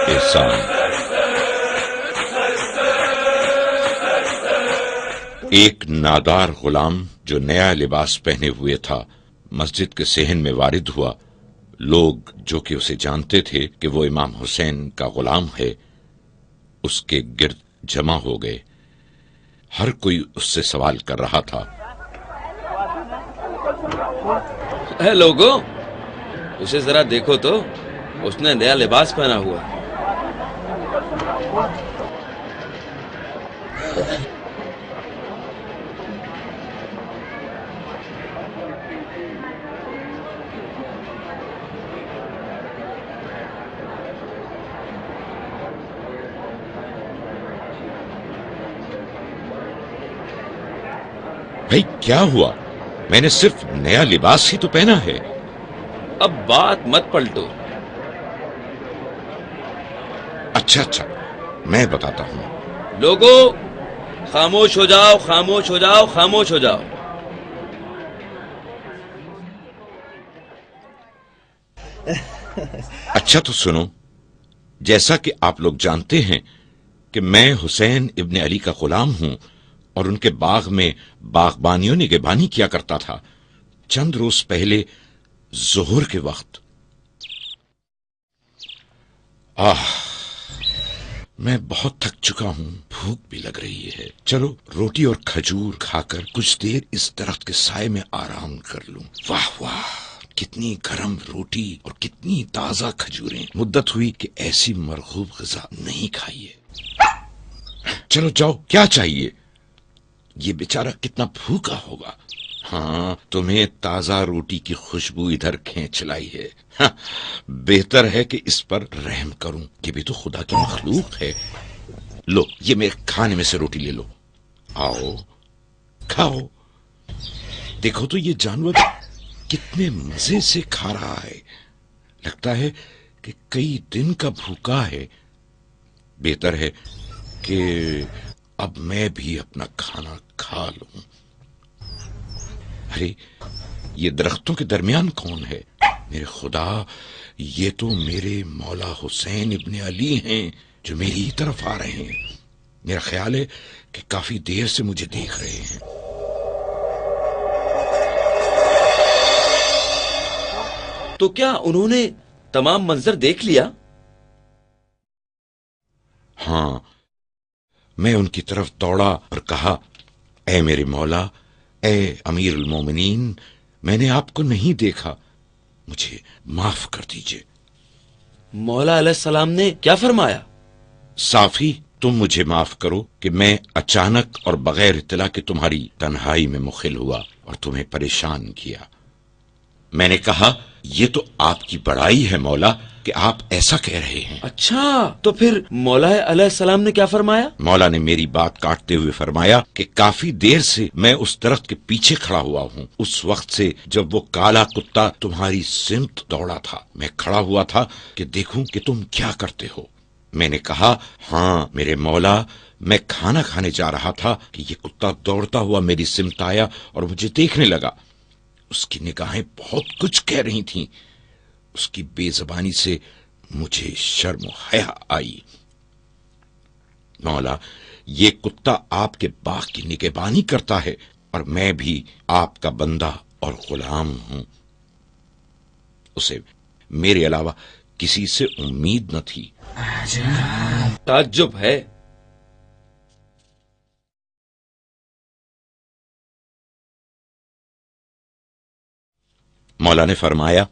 احسان۔ ایک نادار غلام جو نیا لباس پہنے ہوئے تھا مسجد کے صحن میں وارد ہوا۔ لوگ جو کہ اسے جانتے تھے کہ وہ امام حسین کا غلام ہے اس کے گرد جمع ہو گئے۔ ہر کوئی اس سے سوال کر رہا تھا۔ اے لوگو، اسے ذرا دیکھو تو، اس نے نیا لباس پہنا ہوا۔ بھائی کیا ہوا؟ میں نے صرف نیا لباس ہی تو پہنا ہے۔ اب بات مت پلٹو۔ اچھا میں بتاتا ہوں۔ لوگو خاموش ہو جاؤ، خاموش ہو جاؤ، خاموش ہو جاؤ۔ اچھا تو سنو، جیسا کہ آپ لوگ جانتے ہیں کہ میں حسین ابن علی کا غلام ہوں اور ان کے باغ میں باغبانیوں نگہبانی کیا کرتا تھا۔ چند روز پہلے ظہر کے وقت میں بہت تھک چکا ہوں، بھوک بھی لگ رہی ہے۔ چلو روٹی اور کھجور کھا کر کچھ دیر اس درخت کے سائے میں آرام کر لوں۔ واہ واہ، کتنی گرم روٹی اور کتنی تازہ کھجوریں۔ مدت ہوئی کہ ایسی مرغوب غذا نہیں کھائی ہے۔ چلو جاؤ، کیا چاہیے؟ یہ بیچارہ کتنا بھوکا ہوگا۔ ہاں، تمہیں تازہ روٹی کی خوشبو ادھر کھینچ لائی ہے۔ ہاں، بہتر ہے کہ اس پر رحم کروں، یہ بھی تو خدا کی مخلوق ہے۔ لو، یہ میرے کھانے میں سے روٹی لے لو۔ آؤ کھاؤ۔ دیکھو تو یہ جانور کتنے مزے سے کھا رہا ہے، لگتا ہے کہ کئی دن کا بھوکا ہے۔ بہتر ہے کہ اب میں بھی اپنا کھانا کھا لوں۔ ارے یہ درختوں کے درمیان کون ہے؟ میرے خدا، یہ تو میرے مولا حسین ابن علی ہیں جو میری ہی طرف آ رہے ہیں۔ میرا خیال ہے کہ کافی دیر سے مجھے دیکھ رہے ہیں۔ تو کیا انہوں نے تمام منظر دیکھ لیا؟ ہاں، میں ان کی طرف دوڑا اور کہا، اے میرے مولا، اے امیر المومنین، میں نے آپ کو نہیں دیکھا، مجھے معاف کر دیجئے۔ مولا علیہ السلام نے کیا فرمایا؟ صافی، تم مجھے معاف کرو کہ میں اچانک اور بغیر اطلاع کے تمہاری تنہائی میں مخل ہوا اور تمہیں پریشان کیا۔ میں نے کہا، یہ تو آپ کی بڑائی ہے مولا کہ آپ ایسا کہہ رہے ہیں۔ اچھا، تو پھر مولا علیہ السلام نے کیا فرمایا؟ مولا نے میری بات کاٹتے ہوئے فرمایا کہ کافی دیر سے میں اس درخت کے پیچھے کھڑا ہوا ہوں، اس وقت سے جب وہ کالا کتا تمہاری سمت دوڑا تھا۔ میں کھڑا ہوا تھا کہ دیکھوں کہ تم کیا کرتے ہو۔ میں نے کہا، ہاں میرے مولا، میں کھانا کھانے جا رہا تھا کہ یہ کتا دوڑتا ہوا میری سمت آیا اور مجھے دیکھنے لگا۔ اس کی نگاہیں بہت کچھ کہہ رہی تھیں۔ اس کی بے زبانی سے مجھے شرم و حیا آئی۔ مولا، یہ کتا آپ کے باغ کی نگہبانی کرتا ہے اور میں بھی آپ کا بندہ اور غلام ہوں۔ اسے میرے علاوہ کسی سے امید نہ تھی۔ تعجب ہے۔ مولا نے فرمایا،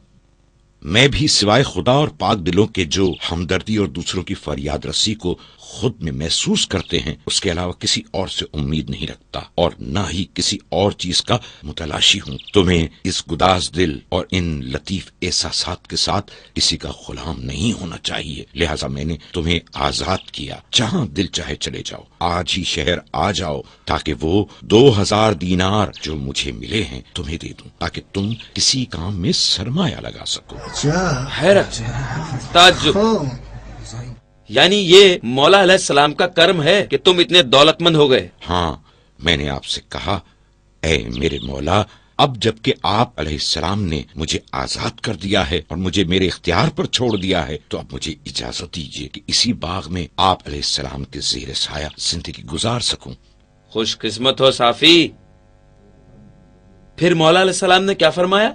میں بھی سوائے خدا اور پاک دلوں کے جو ہمدردی اور دوسروں کی فریاد رسی کو خود میں محسوس کرتے ہیں، اس کے علاوہ کسی اور سے امید نہیں رکھتا اور نہ ہی کسی اور چیز کا متلاشی ہوں۔ تمہیں اس گداز دل اور ان لطیف احساسات کے ساتھ کسی کا غلام نہیں ہونا چاہیے، لہٰذا میں نے تمہیں آزاد کیا۔ جہاں دل چاہے چلے جاؤ، آج ہی شہر آ جاؤ تاکہ وہ 2000 دینار جو مجھے ملے ہیں تمہیں دے دوں، تاکہ تم کسی کام میں سرمایہ لگا سکو۔ حیرت، تعجب، یعنی یہ مولا علیہ السلام کا کرم ہے کہ تم اتنے دولت مند ہو گئے۔ ہاں، میں نے آپ سے کہا، اے میرے مولا، اب جبکہ آپ علیہ السلام نے مجھے آزاد کر دیا ہے اور مجھے میرے اختیار پر چھوڑ دیا ہے، تو اب مجھے اجازت دیجیے کہ اسی باغ میں آپ علیہ السلام کے زیر سایہ زندگی گزار سکوں۔ خوش قسمت ہو صافی۔ پھر مولا علیہ السلام نے کیا فرمایا؟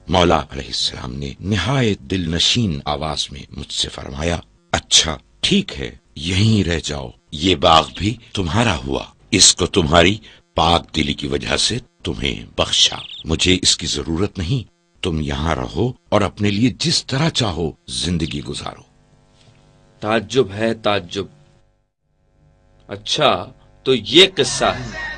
مولا علیہ السلام نے نہایت دل نشین آواز میں مجھ سے فرمایا، اچھا ٹھیک ہے، یہیں رہ جاؤ، یہ باغ بھی تمہارا ہوا، اس کو تمہاری پاک دلی کی وجہ سے تمہیں بخشا، مجھے اس کی ضرورت نہیں، تم یہاں رہو اور اپنے لیے جس طرح چاہو زندگی گزارو۔ تعجب ہے، تعجب۔ اچھا تو یہ قصہ ہے۔